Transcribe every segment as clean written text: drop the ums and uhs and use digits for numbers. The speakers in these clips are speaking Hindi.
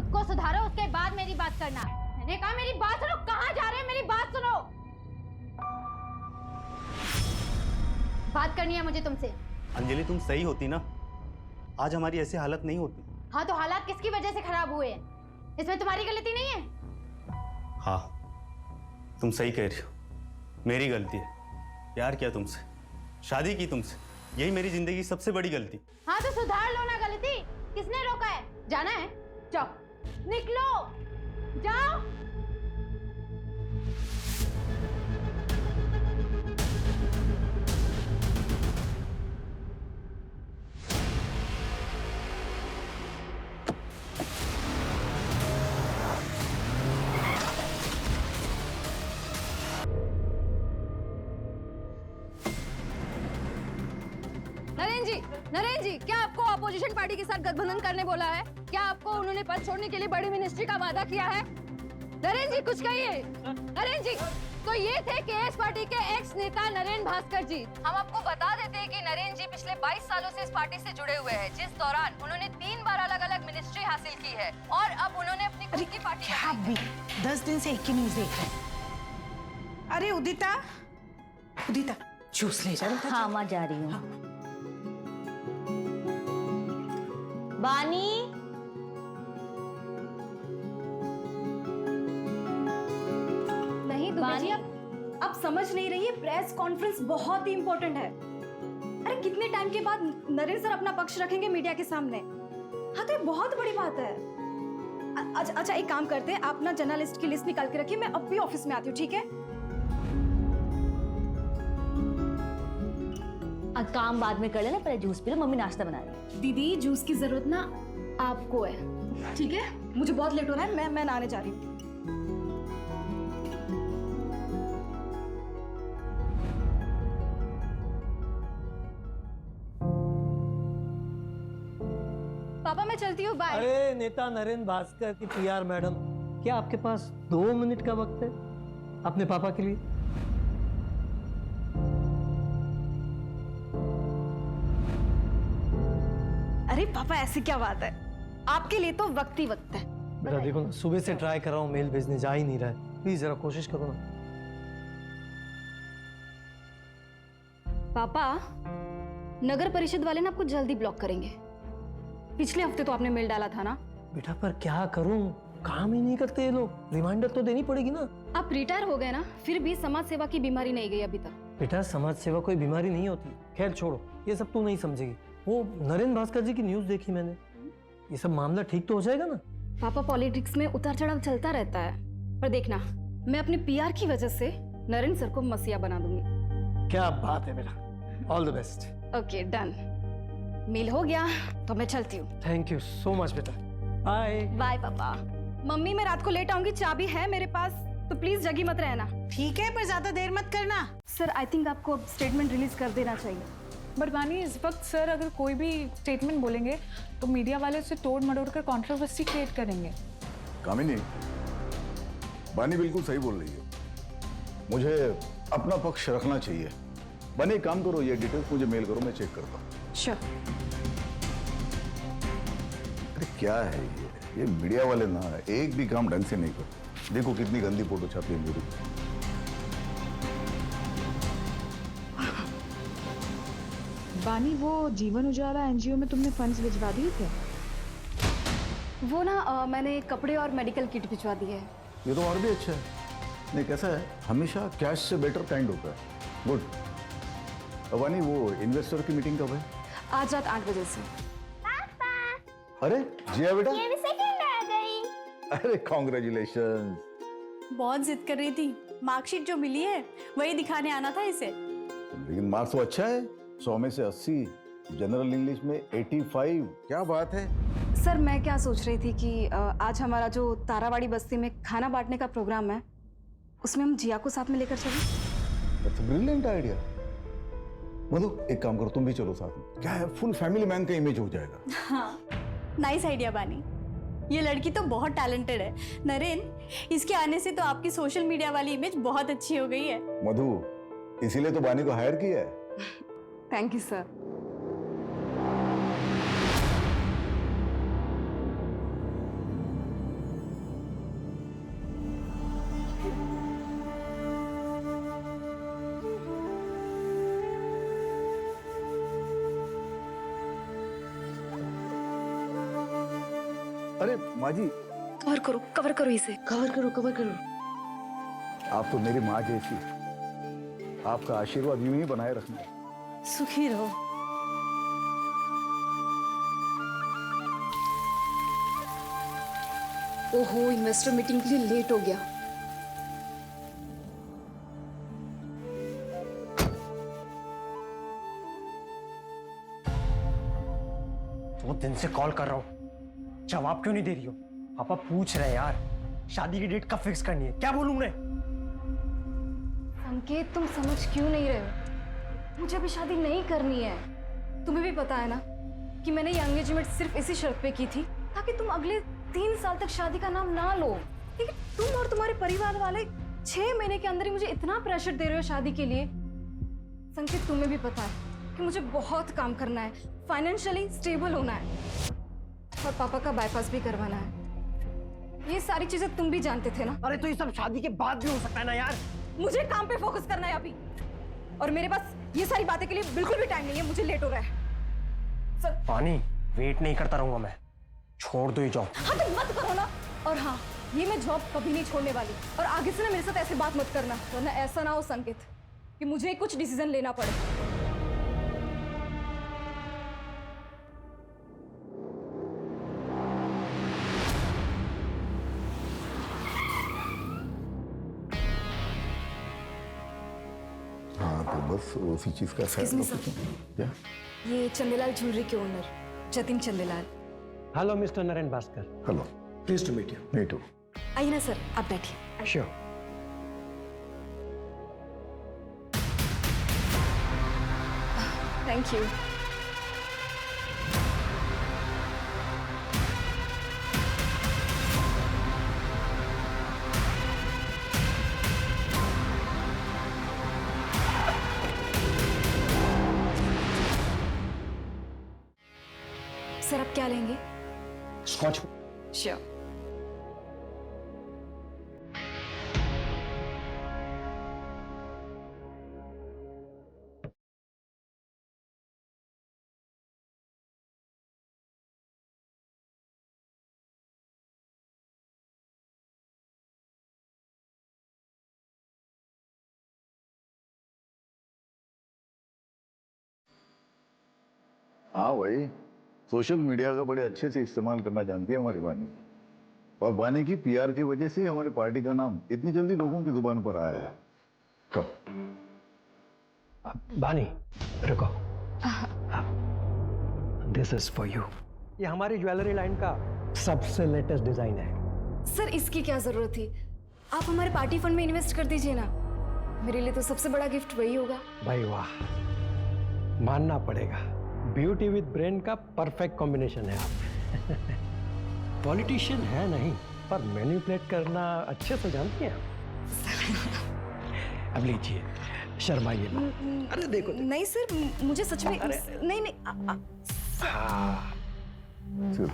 खुद को सुधारो, उसके बाद मेरी बात करना। मैंने कहा मेरी बात सुनो। कहाँ जा रहे हैं? मेरी बात सुनो। बात करनी है मुझे तुमसे। अंजलि तुम सही होती ना, आज हमारी ऐसी हालत नहीं होती। हाँ तो हालात किसकी वजह से खराब हुए हैं? इसमें तुम्हारी गलती नहीं है। हाँ तुम सही कह रही हो, मेरी गलती है। प्यार किया तुमसे, शादी की तुमसे, यही मेरी जिंदगी की सबसे बड़ी गलती। हाँ तो सुधार लो ना गलती। किसने रोका है? जाना है जाओ, निकलो, जाओ। नरेंद्र जी, क्या आपको अपोजिशन पार्टी के साथ गठबंधन करने बोला है? क्या आपको उन्होंने पद छोड़ने के लिए बड़ी मिनिस्ट्री का वादा किया है? नरेंद्र जी कुछ कहिए। नरेंद्र जी, तो ये थे केएस पार्टी के एक्स नेता नरेंद्र भास्कर जी। हम आपको बता देते हैं कि नरेंद्र जी पिछले 22 सालों से इस पार्टी से जुड़े हुए हैं, जिस दौरान उन्होंने 3 बार अलग अलग मिनिस्ट्री हासिल की है और अब उन्होंने अपनी खुद की पार्टी क्या भी 10 दिन से एक ही न्यूज देख रहे। अरे उदिता, उदिता जूस ले जा। हाँ माँ जा रही हूँ। हाँ। बानी, नहीं दुबे जी, आप समझ नहीं रही है, प्रेस कॉन्फ्रेंस बहुत ही इंपॉर्टेंट है। अरे कितने टाइम के बाद नरेंद्र सर अपना पक्ष रखेंगे मीडिया के सामने। हाँ तो ये बहुत बड़ी बात है। अच्छा एक काम करते हैं, आप ना जर्नलिस्ट की लिस्ट निकाल के रखिए, मैं अब भी ऑफिस में आती हूँ, ठीक है? काम बाद में कर लेना, पहले जूस पी लो, मम्मी नाश्ता बना रही है। दीदी जूस की जरूरत ना आपको है, ठीक है? मुझे बहुत लेट हो रहा है, मैं नहाने जा रही हूँ। पापा मैं चलती हूँ, बाय। अरे नेता नरेंद्र भास्कर की पीआर मैडम, क्या आपके पास 2 मिनट का वक्त है अपने पापा के लिए? अरे पापा ऐसी क्या बात है, आपके लिए तो वक्त ही वक्त है। बेटा देखो ना, सुबह से ट्राई कर रहा हूँ, मेल भेजने जा ही नहीं रहा है, प्लीज जरा कोशिश करो ना। पापा नगर परिषद वाले ना आपको जल्दी ब्लॉक करेंगे। पिछले हफ्ते तो आपने मेल डाला था ना। बेटा पर क्या करूं, काम ही नहीं करते ये लोग, रिमाइंडर तो देनी पड़ेगी ना। आप रिटायर हो गए ना, फिर भी समाज सेवा की बीमारी नहीं गई अभी तक। बेटा समाज सेवा कोई बीमारी नहीं होती, खैर छोड़ो, ये सब तू नहीं समझेगी। वो नरेंद्र भास्कर जी की न्यूज देखी मैंने, ये सब मामला ठीक तो हो जाएगा ना? पापा पॉलिटिक्स में उतार चढ़ाव चलता रहता है, पर देखना मैं अपने पीआर की वजह से नरेंद्र सर को मसीहा बना दूंगी। क्या बात है बेटा, all the best. Okay done, mail हो गया तो मैं चलती हूँ। थैंक यू सो मच बेटा, बाय। बाय पापा। मम्मी मैं रात को लेट आऊंगी, चाबी है मेरे पास, तो प्लीज जगी मत रहना। ठीक है पर ज्यादा देर मत करना। सर आई थिंक आपको अब स्टेटमेंट रिलीज कर देना चाहिए। बट बानी इस वक्त सर अगर कोई भी स्टेटमेंट बोलेंगे तो मीडिया वाले उसे तोड़ मरोड़ कर कंट्रोवर्सी क्रिएट करेंगे। कामिनी, बानी बिल्कुल सही बोल रही है, मुझे अपना पक्ष रखना चाहिए। बानी एक काम करो, ये डिटेल्स मुझे मेल करो, मैं चेक करता हूँ। श्योर। अरे क्या है ये मीडिया वाले ना एक भी काम ढंग से नहीं करते। देखो कितनी गंदी फोटो छापी है मेरी। बानी वो जीवन उजाला एनजीओ में तुमने फंड्स भिजवा दिए थे? वो ना मैंने कपड़े और मेडिकल किट भिजवा दी है। ये तो और भी अच्छा है। नहीं कैसा है, हमेशा कैश से बेटर काइंड होता है। गुड। बानी वो इन्वेस्टर की मीटिंग कब है? आज रात 8 बजे से। अरे जिया बेटा, ये भी सेकंड आ गई। अरे कॉन्ग्रेचुलेशन। बहुत जिद कर रही थी, मार्कशीट जो मिली है वही दिखाने आना था इसे। लेकिन मार्क्स तो अच्छा है, 100 में से 80, जनरल इंग्लिश में 85। क्या बात है। सर मैं क्या सोच रही थी कि आज हमारा जो तारावाड़ी बस्ती में खाना बांटने का प्रोग्राम है, उसमें हम जिया को साथ में लेकर चलें। That's a brilliant idea. Madhu एक काम करो, तुम भी चलो साथ में। क्या है, फुल फैमिली मैन का इमेज हो जाएगा। हाँ नाइस आइडिया बानी, ये लड़की तो बहुत टैलेंटेड है। नरेंद्र, इसके आने से तो आपकी सोशल मीडिया वाली इमेज बहुत अच्छी हो गई है। मधु, इसीलिए तो बानी को हायर किया है। Thank you sir. अरे माँ जी, कवर करो इसे। कवर करो। आप तो मेरी माँ जैसी, आपका आशीर्वाद यूं ही बनाए रखना। सुखी रहो। ओहो, इन्वेस्टर मीटिंग के लिए लेट हो गया। दो दिन से कॉल कर रहा हूँ, जवाब क्यों नहीं दे रही हो? पापा पूछ रहे हैं यार, शादी की डेट कब फिक्स करनी है? क्या बोलूं मैं? संकेत, तुम समझ क्यों नहीं रहे हो? मुझे अभी शादी नहीं करनी है। तुम्हें भी पता है ना कि मैंने ये एंगेजमेंट सिर्फ इसी शर्त पे की थी ताकि तुम अगले 3 साल तक शादी का नाम ना लो। लेकिन तुम और तुम्हारे परिवार वाले 6 महीने के अंदर ही मुझे इतना प्रेशर दे रहे हो शादी के लिए। संकेत, तुम्हें भी पता है कि मुझे बहुत काम करना है, फाइनेंशियली स्टेबल होना है और पापा का बाईपास भी करवाना है। ये सारी चीजें तुम भी जानते थे ना। अरे तो ये सब शादी के बाद भी हो सकता है ना यार। मुझे काम पे फोकस करना है अभी, और मेरे पास ये सारी बातें के लिए बिल्कुल भी टाइम नहीं है। मुझे लेट हो रहा है सर। पानी, वेट नहीं करता रहूंगा मैं, छोड़ दो ये जॉब। हाँ तो मत करो ना। और हाँ, ये मैं जॉब कभी नहीं छोड़ने वाली, और आगे से ना मेरे साथ ऐसे बात मत करना, वरना ऐसा ना हो संकेत कि मुझे कुछ डिसीजन लेना पड़े। हाँ, तो बस उसी चीज का Excuse me, sir. क्या? ये चंदेलाल ज्वेलरी के owner Jatin Chandelal. Hello mister Naren Bhaskar. Hello, please to meet you. Me too. आइए ना सर, आप बैठिए। श्योर। Thank you. सर, आप क्या लेंगे? स्कॉच। श्योर। हाँ भाई, सोशल मीडिया का बड़े अच्छे से इस्तेमाल करना जानती है हमारी वानी, और वानी की पीआर की वजह से हमारी पार्टी का नाम इतनी जल्दी लोगों की जुबान पर आया है। कब? बानी, रुको। This is for you. ये हमारी ज्वेलरी लाइन का सबसे लेटेस्ट डिजाइन है। सर, इसकी क्या जरूरत थी? आप हमारे पार्टी फंड में इन्वेस्ट कर दीजिए ना। मेरे लिए तो सबसे बड़ा गिफ्ट वही होगा। भाई वाह, मानना पड़ेगा, ब्यूटी विद ब्रेन का परफेक्ट कॉम्बिनेशन है आप। पॉलिटिशियन है नहीं, पर मैनिपुलेट करना अच्छे से जानती हैं आप। अब लीजिए, शर्माइए मत। अरे देखो, देखो। नहीं सर, मुझे सच में नहीं नहीं हाँ, चल,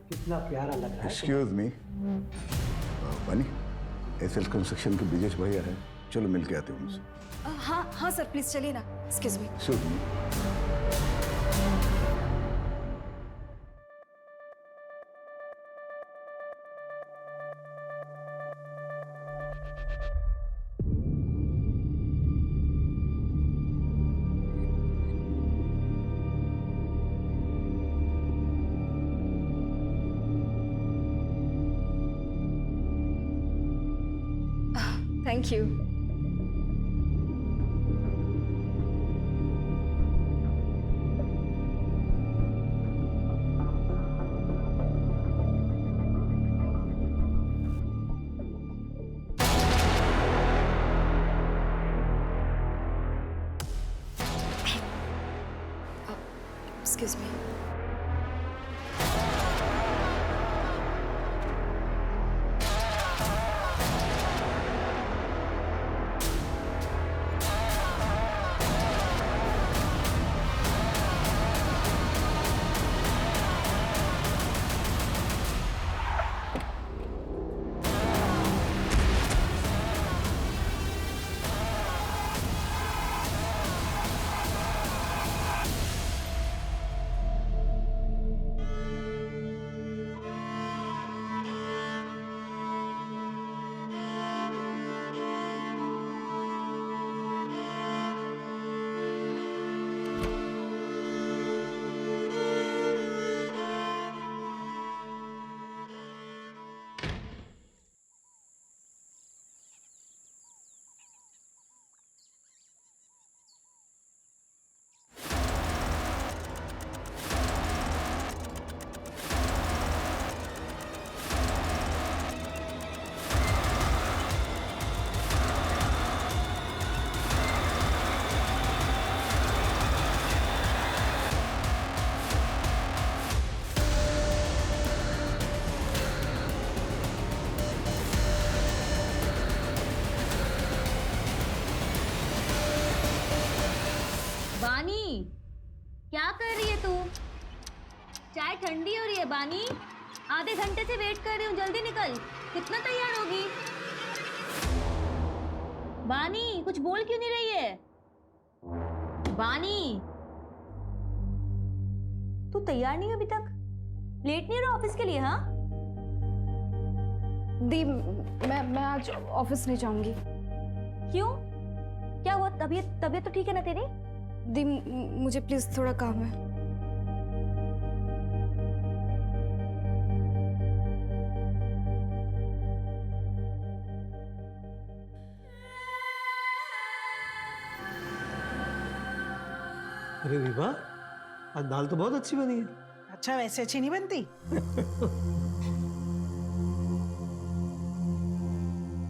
कितना प्यारा लग रहा है। एक्सक्यूज मी, वानी, एसएल कंस्ट्रक्शन के ब्रिजेश भैया है, चलो मिल के आते हैं उनसे। हाँ हाँ सर, प्लीज चलिए ना। Excuse me. Sure. Thank you. Excuse me. क्या कर रही है तू? चाय ठंडी हो रही है बानी। आधे घंटे से वेट कर रही हूँ, जल्दी निकल। कितना तैयार होगी? बानी कुछ बोल क्यों नहीं रही है? बानी तू तैयार नहीं है अभी तक? लेट नहीं हो रहा ऑफिस के लिए? हाँ दी, मैं आज ऑफिस नहीं जाऊंगी। क्यों? क्या हुआ? तबीयत तो ठीक है ना तेरी? दी, मुझे प्लीज थोड़ा काम है। अरे विभा, आज दाल तो बहुत अच्छी बनी है। अच्छा, वैसे अच्छी नहीं बनती?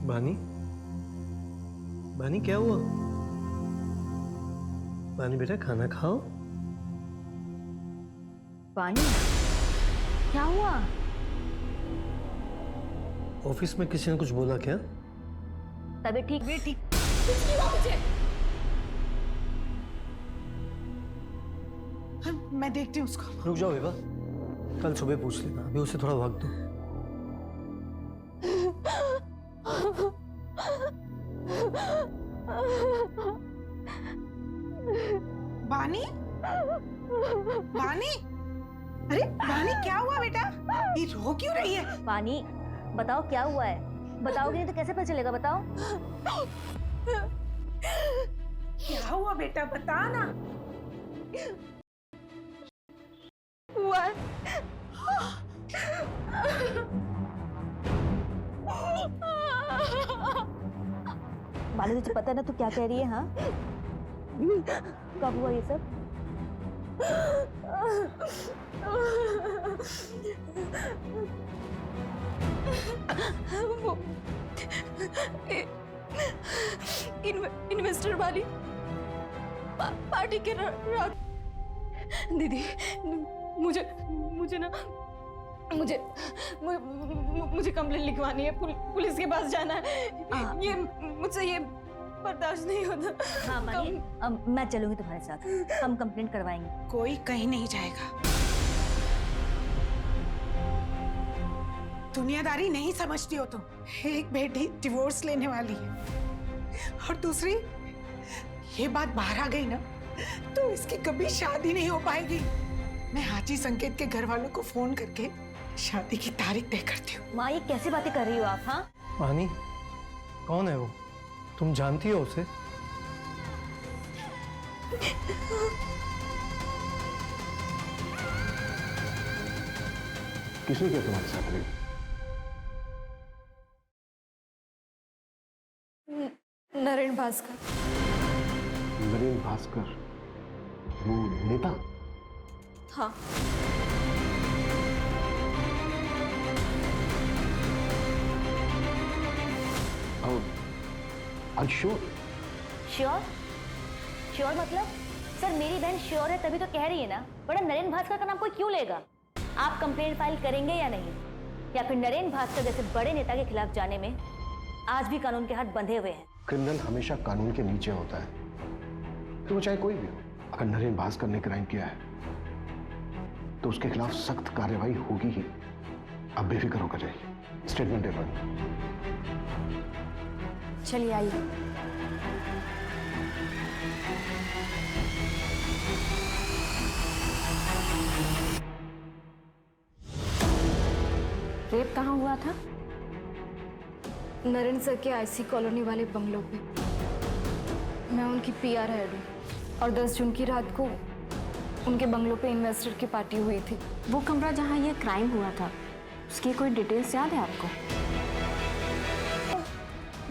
बानी, बानी क्या हुआ? बानी बेटा खाना खाओ। बानी क्या हुआ? ऑफिस में किसी ने कुछ बोला क्या? तबीयत ठीक? मैं देखती हूँ उसको। रुक जाओ विभा, कल सुबह पूछ लेना, अभी उसे थोड़ा वक्त दो। बानी, बानी, अरे बानी क्या हुआ बेटा? ये रो क्यों रही है? बानी बताओ क्या हुआ है? बताओगे नहीं तो कैसे पता चलेगा? बताओ। क्या हुआ बेटा, बता ना। बानी तुझे पता है ना तू क्या कह रही है? हाँ कब हुआ ये सब? वो इन्वेस्टर वाली पार्टी के रात। दीदी, मुझे ना मुझे कंप्लेंट लिखवानी है, पुलिस के पास जाना है। ये मुझसे ये बर्दाश्त नहीं होता। हाँ बानी, मैं चलूंगी तुम्हारे साथ, हम कंप्लेंट करवाएंगे। कोई कहीं नहीं जाएगा। दुनियादारी नहीं समझती हो तुम। एक बेटी डिवोर्स लेने वाली है और दूसरी, ये बात बाहर आ गई ना तो इसकी कभी शादी नहीं हो पाएगी। मैं हाजी संकेत के घर वालों को फोन करके शादी की तारीख तय करती हूँ। माँ ये कैसी बातें कर रही हो आप? हाँ बानी, कौन है वो? तुम जानती हो उसे? किसने किया तुम्हारे साथ रेप? नरेन भास्कर। नरेन भास्कर, वो नेता? हाँ। श्योर? श्योर? श्योर मतलब? सर मेरी बहन श्योर है तभी तो कह रही है ना। बड़ा नरेन भास्कर का नाम कोई क्यों लेगा? आप कंप्लेंट फाइल करेंगे या नहीं? या फिर नरेन भास्कर जैसे बड़े नेता के खिलाफ जाने में आज भी कानून के हाथ बंधे हुए हैं? क्रिमिनल हमेशा कानून के नीचे होता है, तो वो चाहे कोई भी हो। अगर नरेन भास्कर ने क्राइम किया है तो उसके खिलाफ सख्त कार्रवाई होगी ही। अब बेफिक्र होकर जाइए। स्टेटमेंट दे दो। चलिए आइए। रेप कहाँ हुआ था? नरेन सर के आईसी कॉलोनी वाले बंगलों पे। मैं उनकी पीआर हेड हूँ और 10 जून की रात को उनके बंगलों पे इन्वेस्टर की पार्टी हुई थी। वो कमरा जहाँ ये क्राइम हुआ था, उसकी कोई डिटेल्स याद है आपको?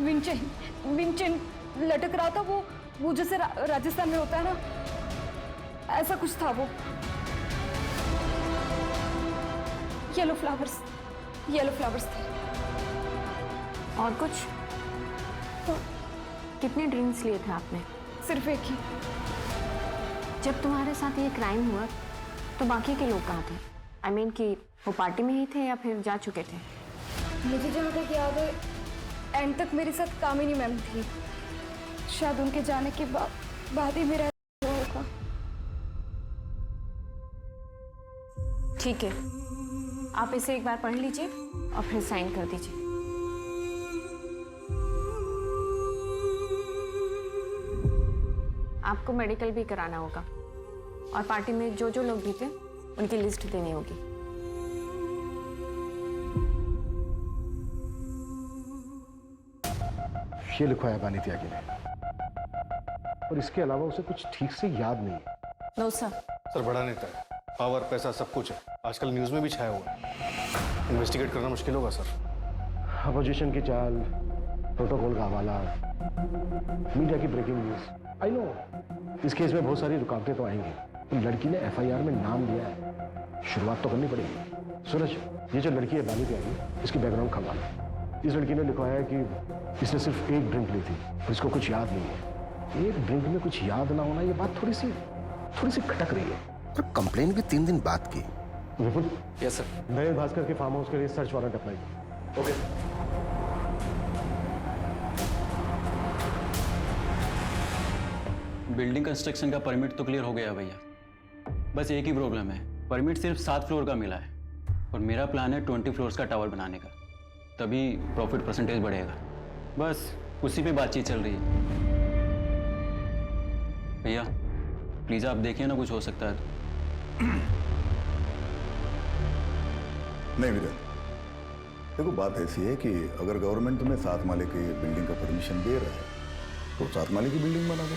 विंचेन लटक रहा था, वो जैसे राजस्थान में होता है ना, ऐसा कुछ था वो। येलो फ्लावर्स थे। और कुछ? कितने ड्रिंक्स लिए थे आपने? सिर्फ एक ही। जब तुम्हारे साथ ये क्राइम हुआ तो बाकी के लोग कहाँ थे? आई मीन कि वो पार्टी में ही थे या फिर जा चुके थे? मुझे जहाँ तक याद है एंड तक मेरे साथ कामिनी मैम थी। शायद उनके जाने के बाद ही मेरा होगा। ठीक है, आप इसे एक बार पढ़ लीजिए और फिर साइन कर दीजिए। आपको मेडिकल भी कराना होगा और पार्टी में जो जो लोग भी थे उनकी लिस्ट देनी होगी। ये लिखवाया बानी त्यागी ने, और इसके अलावा उसे कुछ ठीक से याद नहीं है। No sir. सर बड़ा नेता है, पावर पैसा सब कुछ है, आजकल न्यूज में भी छाया हुआ है। इन्वेस्टिगेट करना मुश्किल होगा सर। अपोजिशन की चाल, प्रोटोकॉल का हवाला, मीडिया की ब्रेकिंग न्यूज। आई नो इस केस में बहुत सारी रुकावटें तो आएंगी, तो लड़की ने एफआईआर में नाम दिया है, शुरुआत तो करनी पड़ेगी। सूरज, ये जो लड़की है बानी त्यागी, इसकी बैकग्राउंड खंगालो। इस लड़की ने लिखवाया है कि इसने सिर्फ एक ड्रिंक ली थी और इसको कुछ याद नहीं है। एक ड्रिंक में कुछ याद ना होना, ये बात थोड़ी सी खटक रही है। तो कंप्लेन भी 3 दिन बाद की। विपुल। Yes sir. नरेन भास्कर के फार्म हाउस के लिए सर्च वारंट अप्लाई करो। ओके। बिल्डिंग कंस्ट्रक्शन का परमिट तो क्लियर हो गया भैया, बस एक ही प्रॉब्लम है, परमिट सिर्फ 7 फ्लोर का मिला है और मेरा प्लान है 20 फ्लोर्स का टावर बनाने का, तभी प्रॉफिट परसेंटेज बढ़ेगा। बस उसी पे बातचीत चल रही है। भैया प्लीज आप देखिए ना, कुछ हो सकता है तो। नहीं वीरेंद्र, देखो बात ऐसी है कि अगर गवर्नमेंट तुम्हें 7 माले की बिल्डिंग का परमिशन दे रहा है तो 7 माले की बिल्डिंग बना दो।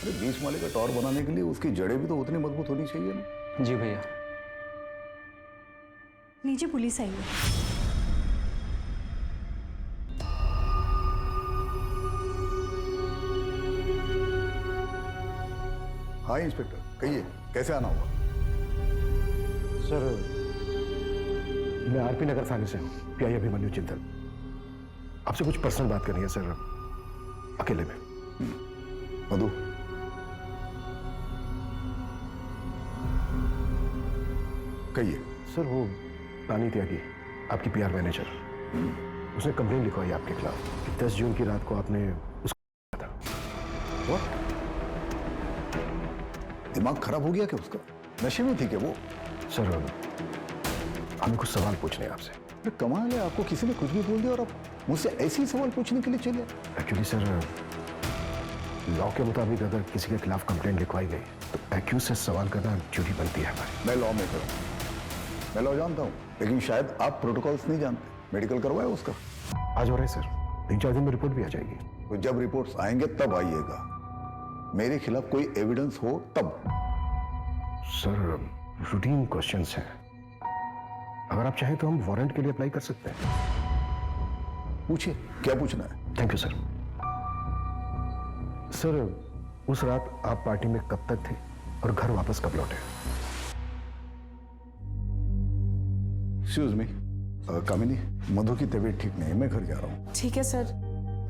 अरे 20 माले का टावर बनाने के लिए उसकी जड़ें भी तो उतनी मजबूत होनी चाहिए ना। जी भैया। नीचे पुलिस आई है। हाँ इंस्पेक्टर, कहिए कैसे आना होगा? सर मैं आरपी नगर थाने से हूँ, पीआई अभिमन्यु चिंतल। आपसे कुछ पर्सनल बात करनी है सर, अकेले में। मधु, कहिए। सर वो बानी त्यागी, आपकी पीआर मैनेजर, उसने कंप्लेन लिखवाई आपके खिलाफ कि 10 जून की रात को आपने उसको था। What? दिमाग खराब हो गया क्या उसका? नशे में थी क्या वो? सर हमें कुछ सवाल पूछने हैं आपसे। अरे कमाल है, आपको किसी ने कुछ भी बोल दिया और आप मुझसे ऐसे ही सवाल पूछने के लिए चले? एक्चुअली सर लॉ के मुताबिक अगर किसी के खिलाफ कंप्लेंट लिखवाई गई तो एक्यूज से सवाल करना ड्यूटी बनती है हमारी। मैं लॉ मेकर हूँ, मैं लॉ जानता हूँ, लेकिन शायद आप प्रोटोकॉल्स नहीं जानते। मेडिकल करवाया उसका? आज हो रहा है सर, 3-4 दिन में रिपोर्ट भी आ जाएगी। तो जब रिपोर्ट्स आएंगे तब आइएगा, मेरे खिलाफ कोई एविडेंस हो तब। सर रूटीन क्वेश्चंस हैं, अगर आप चाहें तो हम वारंट के लिए अप्लाई कर सकते हैं। पूछिए, क्या पूछना है? Thank you sir. सर उस रात आप पार्टी में कब तक थे और घर वापस कब लौटे? एक्सक्यूज मी, कामिनी, मधु की तबीयत ठीक नहीं है, मैं घर जा रहा हूँ। ठीक है सर,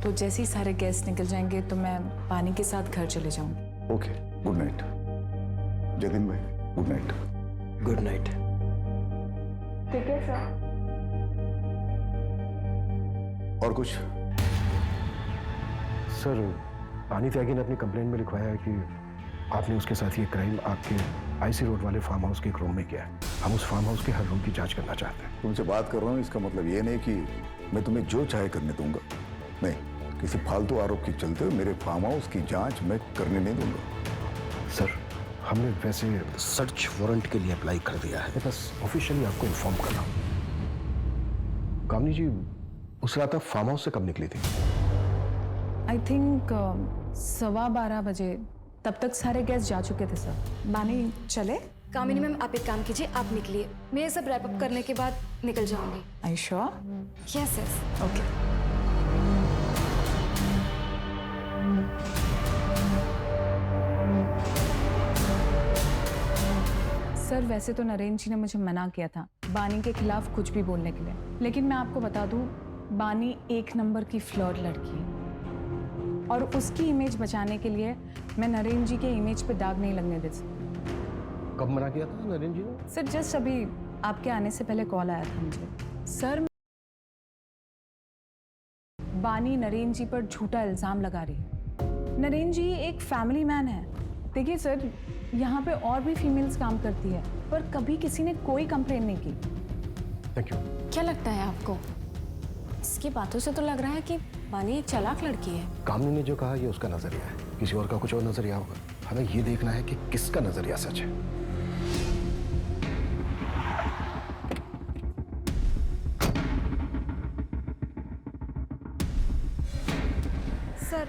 तो जैसे ही सारे गेस्ट निकल जाएंगे तो मैं पानी के साथ घर चले जाऊंगी। Okay, good night. जतिन भाई, गुड नाइट। Good night. ठीक है सर। और कुछ? सर बानी त्यागी ने अपनी कंप्लेंट में लिखवाया है कि आपने उसके साथ ये क्राइम आपके आईसी रोड वाले फार्म हाउस के एक रूम में किया है। हम उस फार्म हाउस के हर रूम की जांच करना चाहते हैं। तुमसे बात कर रहा हूँ, इसका मतलब ये नहीं कि मैं तुम्हें जो चाहे करने दूंगा। नहीं, किसी फालतू आरोप के चलते हुए मेरे फार्म हाउस की जांच मैं करने नहीं दूंगा। सर हमने वैसे सर्च वारंट के लिए अप्लाई कर दिया है। बस ऑफिशियली आपको इन्फॉर्म कर रहा हूँ। कामनी जी, उस रात आप फार्म हाउस से कब निकली थी? आई थिंक 12:15 बजे, तब तक सारे गेस्ट जा चुके थे सर। बानी चले? कामिनी मैम आप एक काम कीजिए, आप निकलिए, मैं ये सब रैप अप करने के बाद निकल जाऊंगी। Are you sure? Yes yes. Okay. Sir वैसे तो नरेन जी ने मुझे मना किया था बानी के खिलाफ कुछ भी बोलने के लिए, लेकिन मैं आपको बता दूं, बानी 1 नंबर की फ्लर्ट लड़की है और उसकी इमेज बचाने के लिए मैं नरेन जी के इमेज पे दाग नहीं लगने दे सकती। कब मना किया था नरेन जी ने? सर जस्ट अभी आपके आने से पहले कॉल आया था मुझे। सर बानी नरेन जी पर झूठा इल्जाम लगा रही है। नरेन जी एक फैमिली मैन है देखिए सर, यहाँ पे और भी फीमेल्स काम करती है, पर कभी किसी ने कोई कंप्लेन नहीं की। Thank you. क्या लगता है आपको? इसकी बातों से तो लग रहा है कि बानी एक चालाक लड़की है। कामनी ने जो कहा ये उसका नजरिया है, किसी और का कुछ और नजरिया होगा। हमें ये देखना है कि किसका नजरिया सच है। सर,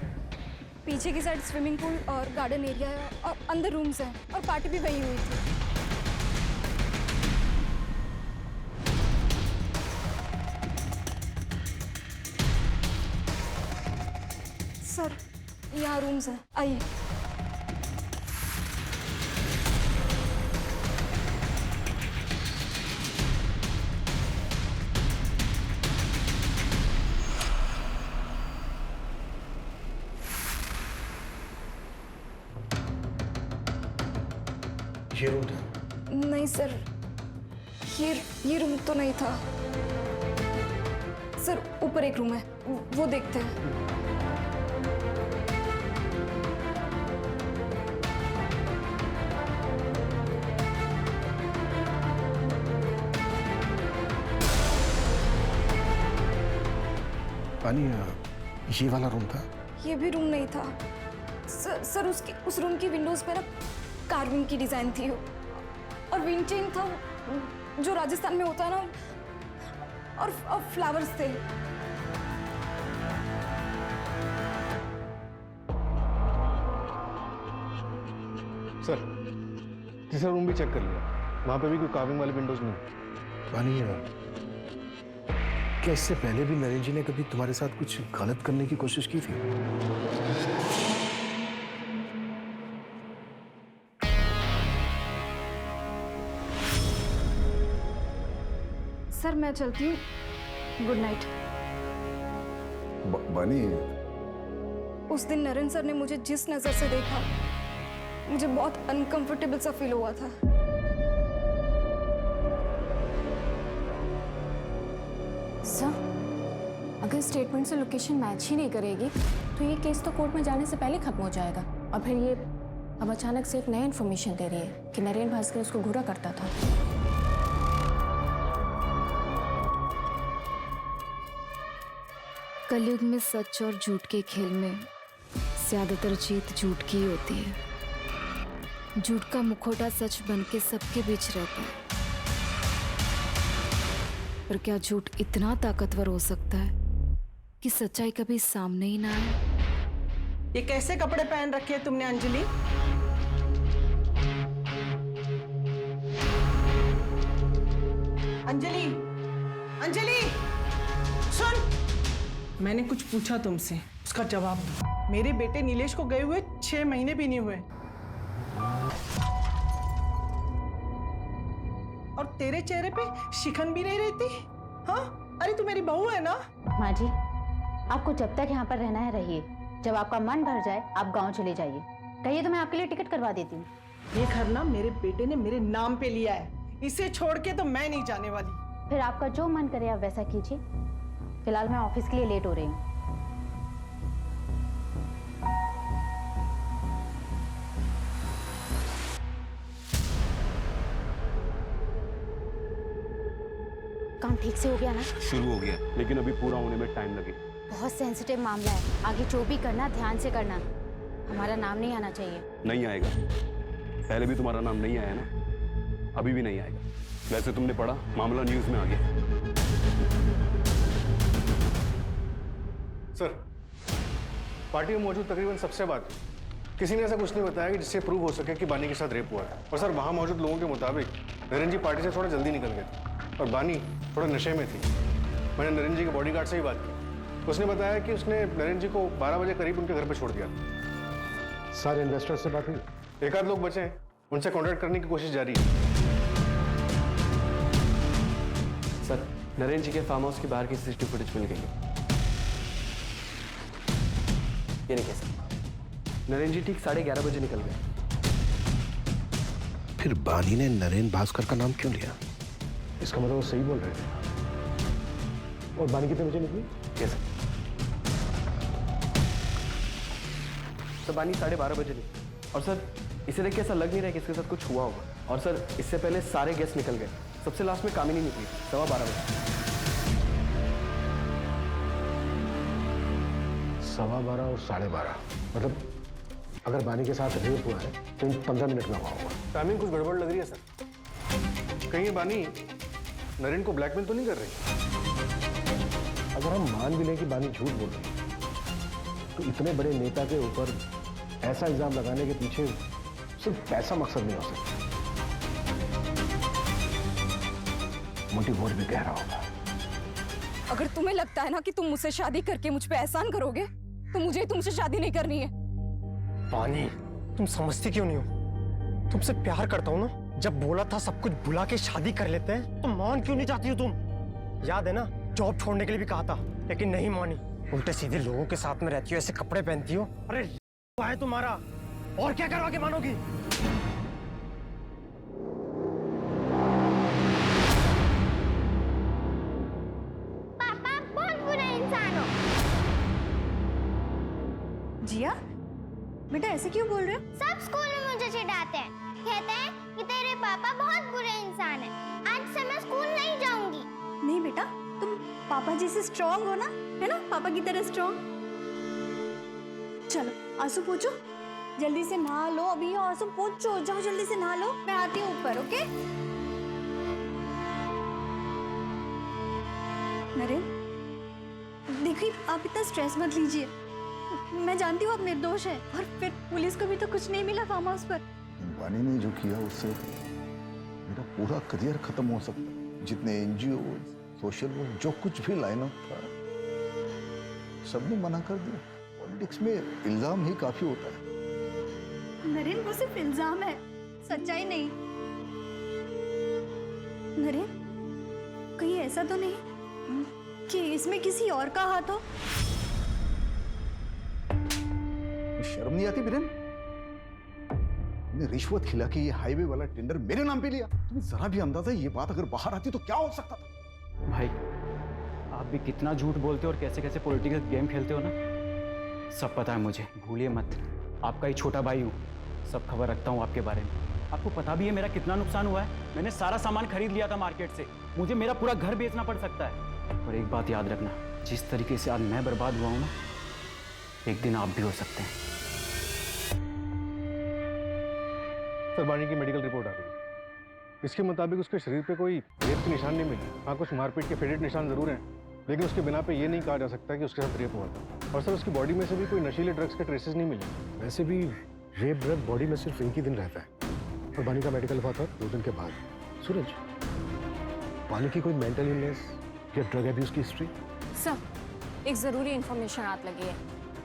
पीछे की साइड स्विमिंग पूल और गार्डन एरिया है और अंदर रूम्स हैं और पार्टी भी वहीं हुई थी। सर, यहाँ रूम्स हैं, आइए। ये रूम था? नहीं सर, ये रूम तो नहीं था सर। ऊपर एक रूम है, वो देखते हैं। पानी, ये वाला रूम था? ये भी रूम नहीं था सर। उस रूम की विंडोज पे ना कार्विंग की डिजाइन थी और विंटेज था जो राजस्थान में होता है ना, और फ्लावर्स थे। सर, तीसरा रूम भी चेक कर लिया, वहां पे भी कोई कार्विंग वाली विंडोज नहीं। पानी, क्या इससे पहले भी नरेन जी ने कभी तुम्हारे साथ कुछ गलत करने की कोशिश की थी? सर, मैं चलती हूँ। Good night. बानी, उस दिन नरेन सर ने मुझे जिस नजर से देखा, मुझे बहुत अनकंफर्टेबल सा फील हुआ था। सर, अगर स्टेटमेंट से लोकेशन मैच ही नहीं करेगी तो ये केस तो कोर्ट में जाने से पहले खत्म हो जाएगा। और फिर ये अब अचानक से एक नई इन्फॉर्मेशन दे रही है कि नरेन भास्कर उसको घूरा करता था। कलयुग में सच और झूठ के खेल में ज्यादातर जीत झूठ की ही होती है। झूठ का मुखौटा सच बन के सबके बीच रहता है, पर क्या झूठ इतना ताकतवर हो सकता है कि सच्चाई कभी सामने ही ना आए? ये कैसे कपड़े पहन रखे हैं तुमने अंजलि? अंजलि, अंजलि, सुन। मैंने कुछ पूछा तुमसे, उसका जवाब दो। मेरे बेटे नीलेश को गए हुए 6 महीने भी नहीं हुए, और तेरे चेहरे पे शिकन भी नहीं रहती। हाँ, अरे तू मेरी बहू है ना? माँ जी, आपको जब तक यहाँ पर रहना है रहिए, जब आपका मन भर जाए आप गांव चले जाइए। कहिए तो मैं आपके लिए टिकट करवा देती हूँ। ये घर ना मेरे बेटे ने मेरे नाम पे लिया है, इसे छोड़ के तो मैं नहीं जाने वाली। फिर आपका जो मन करे आप वैसा कीजिए। फिलहाल मैं ऑफिस के लिए लेट हो रही हूँ। काम ठीक से हो गया ना? शुरू हो गया, लेकिन अभी पूरा होने में टाइम लगेगा। बहुत सेंसिटिव मामला है, आगे जो भी करना ध्यान से करना। हमारा नाम नहीं आना चाहिए। नहीं आएगा, पहले भी तुम्हारा नाम नहीं आया ना, अभी भी नहीं आएगा। वैसे तुमने पढ़ा, मामला न्यूज में आ गया। सर, पार्टी में मौजूद तकरीबन सबसे बात हुई। किसी ने ऐसा कुछ नहीं बताया कि जिससे प्रूव हो सके कि बानी के साथ रेप हुआ है। और सर, वहाँ मौजूद लोगों के मुताबिक नरेन जी पार्टी से थोड़ा जल्दी निकल गए थे और बानी थोड़ा नशे में थी। मैंने नरेन जी के बॉडीगार्ड से ही बात की, उसने बताया कि उसने नरेन जी को 12 बजे करीब उनके घर पर छोड़ दिया। सारे इन्वेस्टर से बात हुई? एक आध लोग बचे हैं, उनसे कॉन्टैक्ट करने की कोशिश जारी है। सर, नरेन जी के फार्म हाउस के बाहर की सीसीटीवी फुटेज मिल गई है। ये नहीं कह सकता। नरेन जी ठीक 11:30 बजे निकल गए। फिर बानी ने नरेन भास्कर का नाम क्यों लिया? इसका मतलब वो सही बोल रहे थे। और बानी कितने बजे निकली? कैसे? तो बानी 12:30 बजे निकली। और सर, इसे देख के ऐसा लग नहीं रहा है कि इसके साथ कुछ हुआ होगा। और सर इससे पहले सारे गेस्ट निकल गए, सबसे लास्ट में कामिनी निकली 12:15 बजे। 12:15 और 12:30 मतलब अगर बानी के साथ रेप हुआ है तो इन 15 मिनट में हुआ होगा। टाइमिंग कुछ गड़बड़ लग रही है सर। कहीं ये बानी नरेन को ब्लैकमेल तो नहीं कर रही? अगर हम मान भी लें कि बानी झूठ बोल रही है तो इतने बड़े नेता के ऊपर ऐसा इल्जाम लगाने के पीछे सिर्फ पैसा मकसद नहीं हो सकता, मोटिव और भी गहरा होगा। अगर तुम्हें लगता है ना कि तुम मुझसे शादी करके मुझ पे एहसान करोगे तो मुझे तुमसे शादी नहीं करनी है। पानी, तुम समझती क्यों नहीं हो? तुमसे प्यार करता हूँ ना। जब बोला था सब कुछ भुला के शादी कर लेते हैं तो मान क्यों नहीं जाती हो तुम? याद है ना, जॉब छोड़ने के लिए भी कहा था लेकिन नहीं मानी। उल्टे सीधे लोगों के साथ में रहती हो, ऐसे कपड़े पहनती हो। अरे है तुम्हारा, और क्या करवा के मानोगी? पापा बहुत बुरा इंसान हो। जिया बेटा ऐसे क्यों बोल रहे हो? सब स्कूल में मुझे चिढ़ाते हैं, कहते हैं कि तेरे पापा बहुत बुरे इंसान हैं। आज से मैं स्कूल नहीं जाऊंगी। नहीं बेटा, तुम पापा जी से स्ट्रांग हो ना, है ना, पापा की तरह स्ट्रांग। चलो आंसू पोंछो, जल्दी से नहा लो। अभी आंसू पोंछो, जाओ जल्दी से नहा लो, मैं आती हूँ ऊपर। ओके नरेन, देखिए आप इतना स्ट्रेस मत लीजिए। मैं जानती हूँ आप निर्दोष है, और फिर पुलिस को भी तो कुछ नहीं मिला फार्म हाउस पर। बानी ने जो किया उससे मेरा पूरा करियर खत्म हो सकता है। जितने एनजीओ, सोशल वर्क, जो कुछ भी लाइन अप था सबने मना कर दिया। पॉलिटिक्स में इल्जाम ही काफी होता है। नरेन वो सिर्फ इल्जाम है, सच्चाई नहीं। नरेन कहीं ऐसा तो नहीं कि इसमें किसी और का हाथ हो? शर्म नहीं आती बिरेन? तुमने रिश्वत खिला के ये हाईवे वाला टेंडर मेरे नाम पे लिया। तुम्हें जरा भी अंदाजा ये बात अगर बाहर आती तो क्या हो सकता था? भाई आप भी कितना झूठ बोलते हो और कैसे कैसे पॉलिटिकल गेम खेलते हो ना, सब पता है मुझे। भूलिए मत, आपका ही छोटा भाई हूँ, सब खबर रखता हूँ आपके बारे में। आपको पता भी है मेरा कितना नुकसान हुआ है। मैंने सारा सामान खरीद लिया था मार्केट से, मुझे मेरा पूरा घर बेचना पड़ सकता है। और एक बात याद रखना, जिस तरीके से आज मैं बर्बाद हुआ हूँ ना, एक दिन आप भी हो सकते हैं। सर बानी की मेडिकल रिपोर्ट आ गई। इसके मुताबिक उसके शरीर पे कोई रेप के निशान नहीं मिले। हाँ कुछ मारपीट के फेडेड निशान जरूर हैं, लेकिन उसके बिना पे ये नहीं कहा जा सकता कि उसके साथ रेप हुआ था। और सर उसकी बॉडी में से भी कोई नशीले ड्रग्स के ट्रेसेस नहीं मिले। वैसे भी रेप ड्रग बॉडी में सिर्फ एक ही दिन रहता है, और बानी का मेडिकल हुआ था 2 दिन के बाद। सूरज, बानी की कोई मेंटल इलनेस या ड्रग एब्यूज की हिस्ट्री? सर, एक ज़रूरी इन्फॉर्मेशन हाथ लगी है।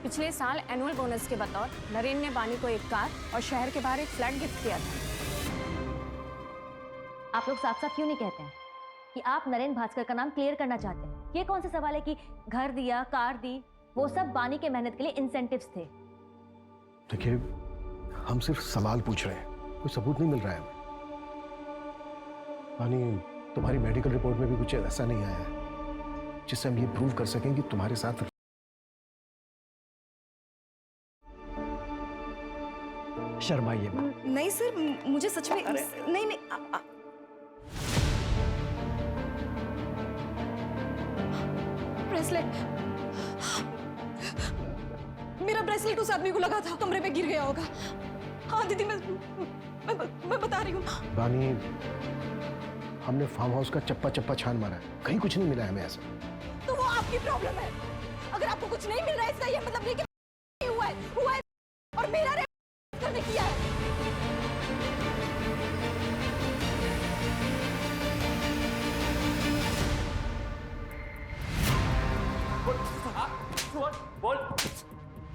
पिछले साल एनुअल बोनस के बतौर नरेन ने बानी को एक कार और शहर के बाहर एक फ्लैट गिफ्ट किया था। आप लोग साफ साफ क्यों नहीं कहते हैं कि आप नरेन भास्कर का नाम क्लियर करना चाहते हैं? ये कौन सा सवाल है कि घर दिया, कार दी, वो सब बानी के मेहनत के लिए इंसेंटिव्स थे। देखिए, हम सिर्फ सवाल पूछ रहे हैं, कोई सबूत नहीं मिल रहा है हमें। बानी, तुम्हारी मेडिकल रिपोर्ट में भी कुछ ऐसा नहीं आया है जिससे हम ये प्रूव कर सकें कि तुम्हारे साथ। शर्माइए मत। नहीं सर, मुझे सच में नहीं नहीं ब्रेसलेट, मेरा ब्रेसलेट उस आदमी को लगा था, कमरे में गिर गया होगा। हाँ दीदी, मैं बता रही हूँ। बानी, हमने फार्म हाउस का चप्पा चप्पा छान मारा है, कहीं कुछ नहीं मिला है हमें ऐसा। तो वो आपकी प्रॉब्लम है। अगर आपको कुछ नहीं मिल रहा है इसका ये मतलब नहीं कि हुआ है और मेरा रेप करने किया है।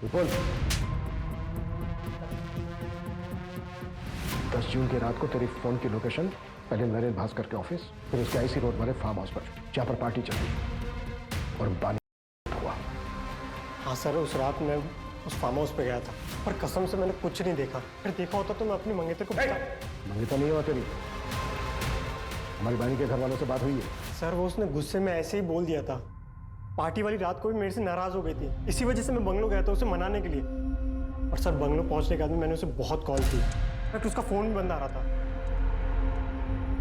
बोल। 10 जून की रात को तेरी फोन की लोकेशन पहले नरेन भास्कर के ऑफिस, फिर उसके आईसी रोड वाले फार्म हाउस पर, जहां पर पार्टी चल रही और बानी हुआ। हाँ सर, उस रात मैं उस फार्म हाउस पे गया था, पर कसम से मैंने कुछ नहीं देखा। फिर देखा होता तो मैं अपनी मंगेतर को मंगेतर नहीं हुआ तेरी, हमारी बानी के घर वालों से बात हुई है। सर वो उसने गुस्से में ऐसे ही बोल दिया था। पार्टी वाली रात को भी मेरे से नाराज हो गई थी, इसी वजह से मैं बंगलो गया था उसे मनाने के लिए। और सर बंगलो पहुंचने के बाद मैंने उसे बहुत कॉल की, बट उसका फ़ोन भी बंद आ रहा था।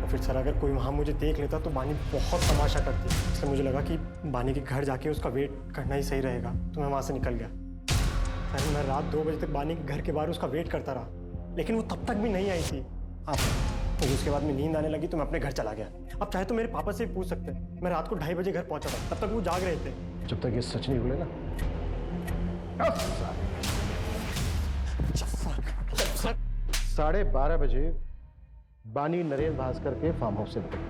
और फिर सर अगर कोई वहाँ मुझे देख लेता तो बानी बहुत तमाशा करती, इसलिए मुझे लगा कि बानी के घर जाके उसका वेट करना ही सही रहेगा, तो मैं वहाँ से निकल गया। सर मैं रात 2 बजे तक बानी के घर के बाहर उसका वेट करता रहा, लेकिन वो तब तक भी नहीं आई थी। अब तो उसके बाद में नींद आने लगी तो मैं अपने घर चला गया। अब चाहे तो मेरे पापा से भी पूछ सकते हैं, मैं रात को 2:30 बजे घर पहुंचा था, तब तक वो जाग रहे थे। जब तक ये सच नहीं बोले ना। 12:30 बजे बानी नरेन भास्कर के फार्म हाउस से निकली,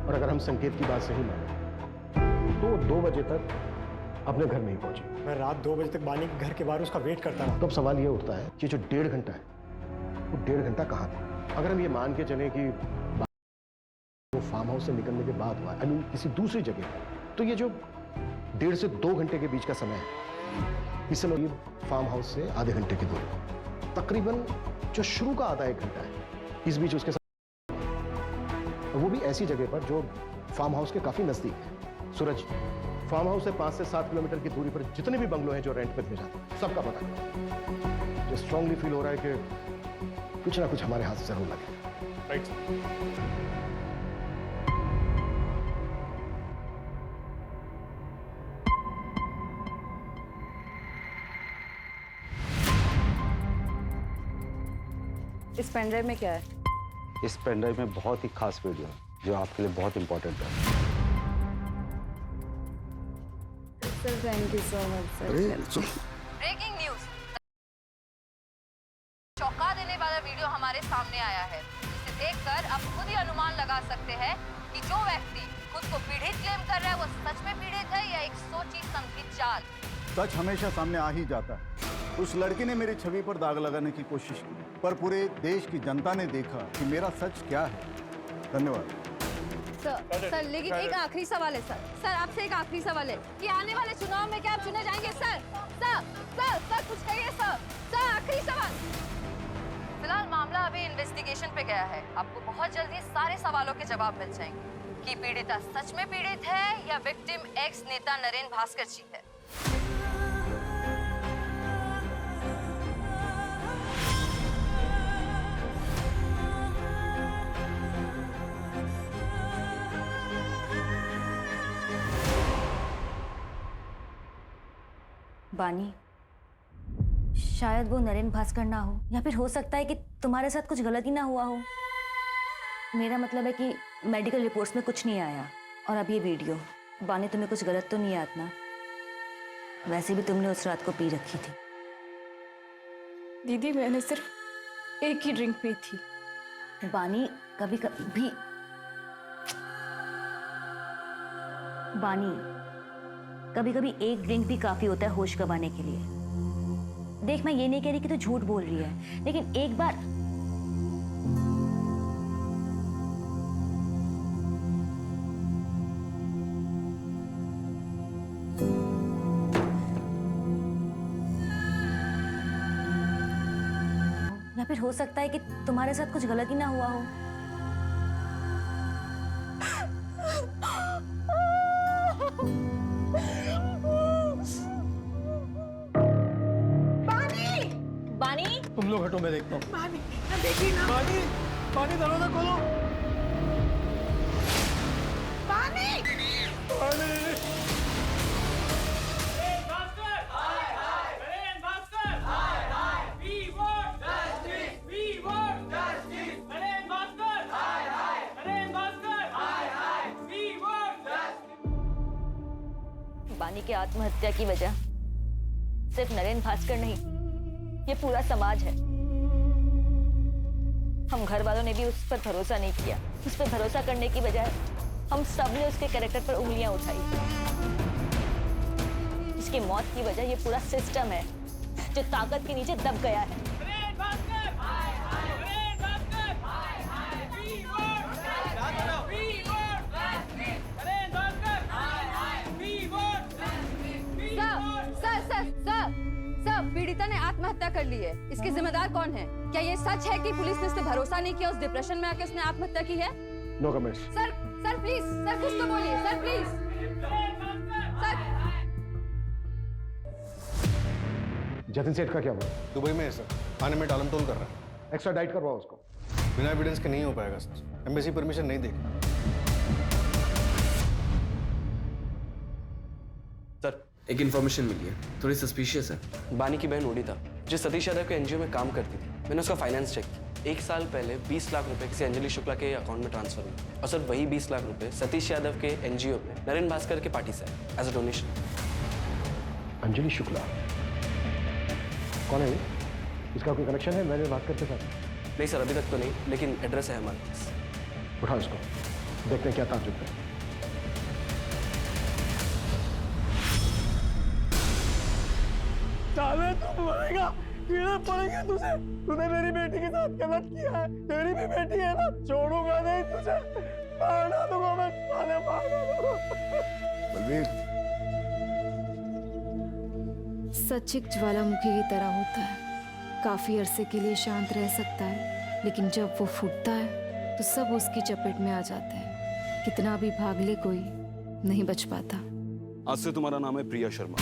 और अगर हम संकेत की बात सही माने तो 2 बजे तक अपने घर नहीं पहुंची। मैं रात 2 बजे तक बानी के घर के बाहर उसका वेट करता रहा। तो अब सवाल ये उठता है कि जो 1.5 घंटा है वो 1.5 घंटा कहाँ था? अगर हम ये मान के चलें कि वो फार्म हाउस से निकलने के बाद हुआ, आई मीन किसी दूसरी जगह, तो ये जो 1.5 से 2 घंटे के बीच का समय है, इस समय ये फार्म हाउस से आधे घंटे की दूरी, तकरीबन जो शुरू का आधा 1 घंटा है, इस बीच उसके साथ, वो भी ऐसी जगह पर जो फार्म हाउस के काफी नजदीक है। सूरज, फार्म हाउस से 5 से 7 किलोमीटर की दूरी पर जितने भी बंगलो हैं जो रेंट पर दिए जाते हैं, सबका पता करो। जो स्ट्रांगली फील हो रहा है कि कुछ ना कुछ हमारे हाथ से जरूर लगे। राइट। इस पेनड्राइव में क्या है? इस पेनड्राइव में बहुत ही खास वीडियो है जो आपके लिए बहुत इंपॉर्टेंट है। Sir thank you so much sir. Breaking news, चौंका देने वाला वीडियो हमारे सामने आया है, जिसे देखकर आप खुद ही अनुमान लगा सकते हैं कि जो व्यक्ति खुद को पीड़ित क्लेम कर रहा है वो सच में पीड़ित है या एक सोची समझी चाल। सच हमेशा सामने आ ही जाता है। उस लड़की ने मेरी छवि पर दाग लगाने की कोशिश की, पर पूरे देश की जनता ने देखा कि मेरा सच क्या है। धन्यवाद। सर लेकिन एक आखिरी सवाल है सर आपसे एक आखिरी सवाल है कि आने वाले चुनाव में क्या आप चुने जाएंगे? सर कुछ कहिए सर आखिरी सवाल। फिलहाल मामला अभी इन्वेस्टिगेशन पे गया है, आपको बहुत जल्दी सारे सवालों के जवाब मिल जाएंगे कि पीड़िता सच में पीड़ित है या विक्टिम एक्स नेता नरेन भास्कर जी है। बानी, शायद वो नरेन भास्कर ना हो, या फिर हो सकता है कि तुम्हारे साथ कुछ गलती ना हुआ हो। मेरा मतलब है कि मेडिकल रिपोर्ट्स में कुछ नहीं आया। और अब ये वीडियो, बानी तुम्हें कुछ गलत तो नहीं याद ना? वैसे भी तुमने उस रात को पी रखी थी। दीदी मैंने सिर्फ एक ही ड्रिंक पी थी। बानी कभी कभी एक ड्रिंक भी काफी होता है होश गंवाने के लिए। देख, मैं ये नहीं कह रही कि तू झूठ बोल रही है, लेकिन एक बार या फिर हो सकता है कि तुम्हारे साथ कुछ गलती ना हुआ हो। तुम लोग हटो, मैं देखता हूँ। बानी, ना देखिए ना। बानी, बानी दरवाजा खोलो। बानी, बानी। बानी के आत्महत्या की वजह सिर्फ नरेन भास्कर नहीं, ये पूरा समाज है। हम घर वालों ने भी उस पर भरोसा नहीं किया। उस पर भरोसा करने की बजाय हम सब ने उसके कैरेक्टर पर उंगलियां उठाई। इसकी मौत की वजह ये पूरा सिस्टम है जो ताकत के नीचे दब गया है। सर, पीड़िता ने आत्महत्या कर ली है, इसके जिम्मेदार कौन है? क्या ये सच है कि पुलिस ने उस पर भरोसा नहीं किया, उस डिप्रेशन में आके उसने आत्महत्या की है? No comments. Sir please, sir कुछ तो बोलिए, सर प्लीज। सर जतिन सेठ का क्या हुआ? दुबई में है सर, थाने में टालमटोल कर रहा है। एक्स्ट्रा डाइट करवाओ उसको। बिना एविडेंस के नहीं हो पाएगा सर, एम्बेसी परमिशन नहीं देगी। सर एक इन्फॉर्मेशन मिली है, थोड़ी सस्पिशियस है। बानी की बहन ओडिता जो सतीश यादव के एनजीओ में काम करती थी, मैंने उसका फाइनेंस चेक किया। 1 साल पहले 20 लाख रुपए किसी अंजलि शुक्ला के अकाउंट में ट्रांसफर हुए और सर वही 20 लाख रुपए सतीश यादव के एनजीओ में नरेन भास्कर के पार्टी से as a donation. Anjali Shukla कौन है ये? इसका कोई कनेक्शन है नरेन भास्कर के साथ? नहीं सर, अभी तक तो नहीं, लेकिन एड्रेस है हमारे पास। उठाओ इसको, देखते हैं क्या ताज्जुब है। साले तुम मरेगा, कीड़े पड़ेंगे तुझे। तूने मेरी बेटी के साथ गलत किया है, तेरी भी बेटी है ना, छोड़ूंगा नहीं तुझे, मारना दूंगा मैं, साले मारना दूंगा। बलवीर, सच एक ज्वालामुखी की तरह होता है, काफी अरसे के लिए शांत रह सकता है, लेकिन जब वो फूटता है तो सब उसकी चपेट में आ जाते हैं। कितना भी भाग ले कोई नहीं बच पाता। आज से तुम्हारा नाम है प्रिया शर्मा।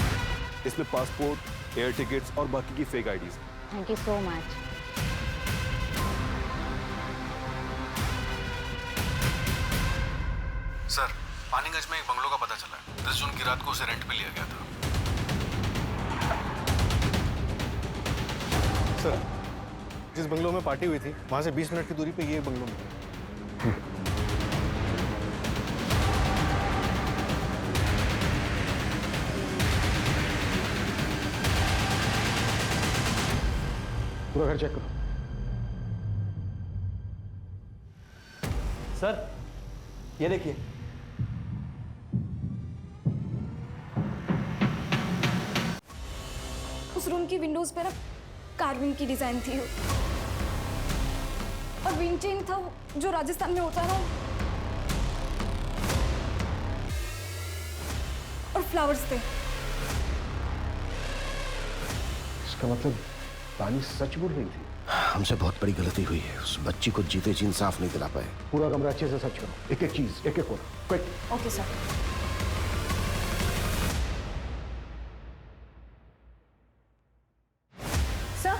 इसमें पासपोर्ट, एयर टिकट्स और बाकी की fake IDs. Thank you so much. Sir, Paniganj में एक बंगलो का पता चला है। 10 जून की रात को उसे रेंट पे लिया गया था। सर, जिस बंगलो में पार्टी हुई थी, वहां से 20 मिनट की दूरी पे ये बंगलो मिला। पूरा घर चेक करो। सर ये देखिए, उस रूम की विंडोज पे ना कार्विंग की डिजाइन थी और विंड चेन था जो राजस्थान में होता है ना, और फ्लावर्स थे। इसका मतलब पानी सच बोल रही थी। हमसे बहुत बड़ी गलती हुई है, उस बच्ची को जीते जी इंसाफ नहीं दिला पाए। पूरा कमरा अच्छे से सर्च करो, एक एक चीज, एक एक कोना, क्विक। Okay sir. सर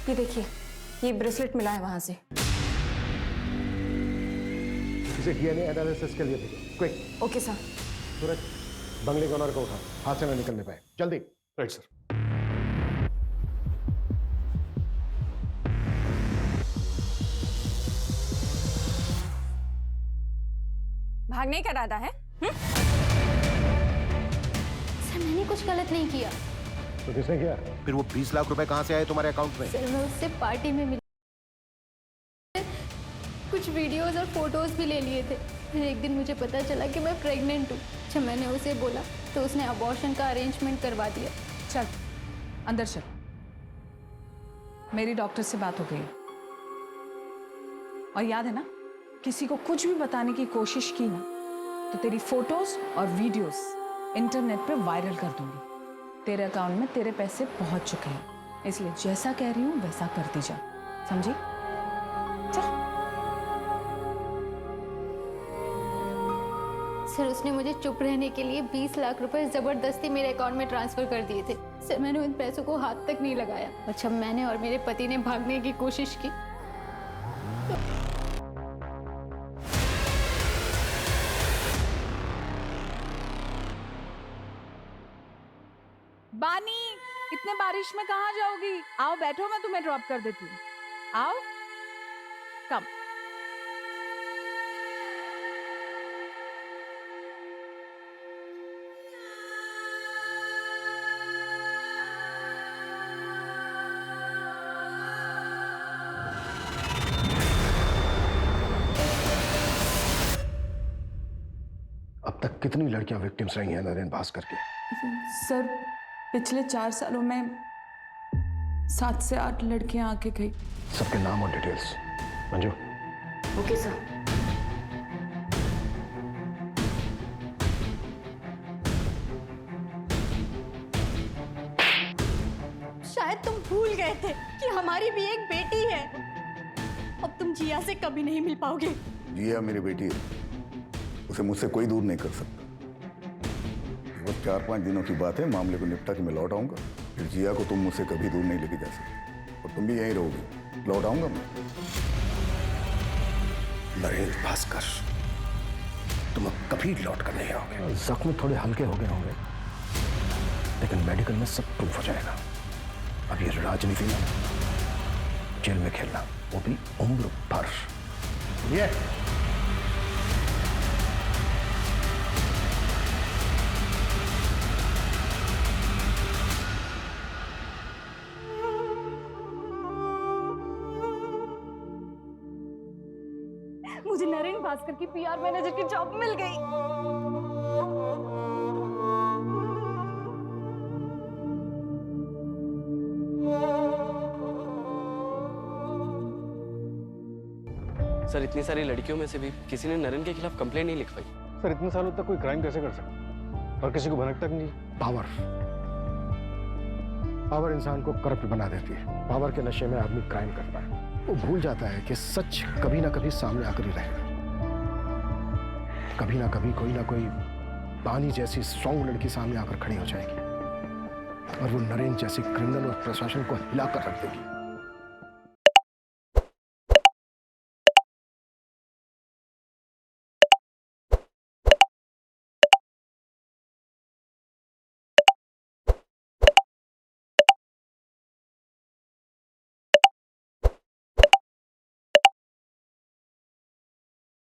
ये देखिए, ये ब्रेसलेट मिला है वहां से। इसे डीएनए एनालिसिस के लिए भेजो, क्विक। Okay sir. सूरज, बंगले के ऑनर को उठा, हाथ से ना निकलने पाए, जल्दी। Right sir. भागने का इरादा है? सर मैंने कुछ गलत नहीं किया। तो किसने किया? फिर वो 20 लाख रुपए कहाँ से आए तुम्हारे अकाउंट में? सर मैं उससे पार्टी में मिली, कुछ वीडियोस और फोटोज भी ले लिए थे। फिर एक दिन मुझे पता चला कि मैं प्रेग्नेंट हूँ। जब मैंने उसे बोला तो उसने अबॉर्शन का अरेंजमेंट करवा दिया। चल अंदर चल, मेरी डॉक्टर से बात हो गई और याद है ना, किसी को कुछ भी बताने की कोशिश की ना तो तेरी फोटोज और वीडियोस इंटरनेट पे वायरल कर दूंगी। तेरे अकाउंट में तेरे पैसे पहुंच चुके हैं, इसलिए जैसा कह रही हूं वैसा करती जा, समझी? चल। सर उसने मुझे चुप रहने के लिए 20 लाख रुपए जबरदस्ती मेरे अकाउंट में ट्रांसफर कर दिए थे। सर मैंने उन पैसों को हाथ तक नहीं लगाया और जब मैंने और मेरे पति ने भागने की कोशिश की बानी, इतने बारिश में कहाँ जाओगी? आओ बैठो, मैं तुम्हें ड्रॉप कर देती हूँ। आओ, कम। अब तक कितनी लड़कियां विक्टिम्स रही हैं नरेन भास्कर के? सर पिछले 4 सालों में 7 से 8 लड़कियां आके गई। सबके नाम और डिटेल्स। मंजू। Okay sir. शायद तुम भूल गए थे कि हमारी भी एक बेटी है। अब तुम जिया से कभी नहीं मिल पाओगे। जिया मेरी बेटी है, उसे मुझसे कोई दूर नहीं कर सकता। बस 4-5 दिनों की बात है, मामले को निपटा के मैं लौट आऊंगा। फिर जिया को तुम मुझसे कभी दूर नहीं लेके जा सकते और तुम भी यहीं रहोगे। लौट आऊंगा मैं। नरेंद्र भास्कर, तुम अब कभी लौट कर नहीं आओगे। जख्म थोड़े हल्के हो गए होंगे, लेकिन मेडिकल में सब प्रूफ हो जाएगा। अब ये राजनीति में जेल में खेलना, वो भी उम्र भर। ये मुझे नरेंद्र भास्कर की पीआर मैनेजर की जॉब मिल गई। सर इतनी सारी लड़कियों में से भी किसी ने नरेंद्र के खिलाफ कंप्लेंट नहीं लिखवाई। सर इतने सालों तक कोई क्राइम कैसे कर सकता और किसी को भनक तक नहीं? पावर इंसान को करप्ट बना देती है। पावर के नशे में आदमी क्राइम करता है, वो भूल जाता है कि सच कभी ना कभी सामने आकर ही रहेगा। कभी ना कभी कोई ना कोई बानी जैसी स्ट्रॉन्ग लड़की सामने आकर खड़ी हो जाएगी और वो नरेंद्र जैसी क्रिमिनल और प्रशासन को हिलाकर रख देगी।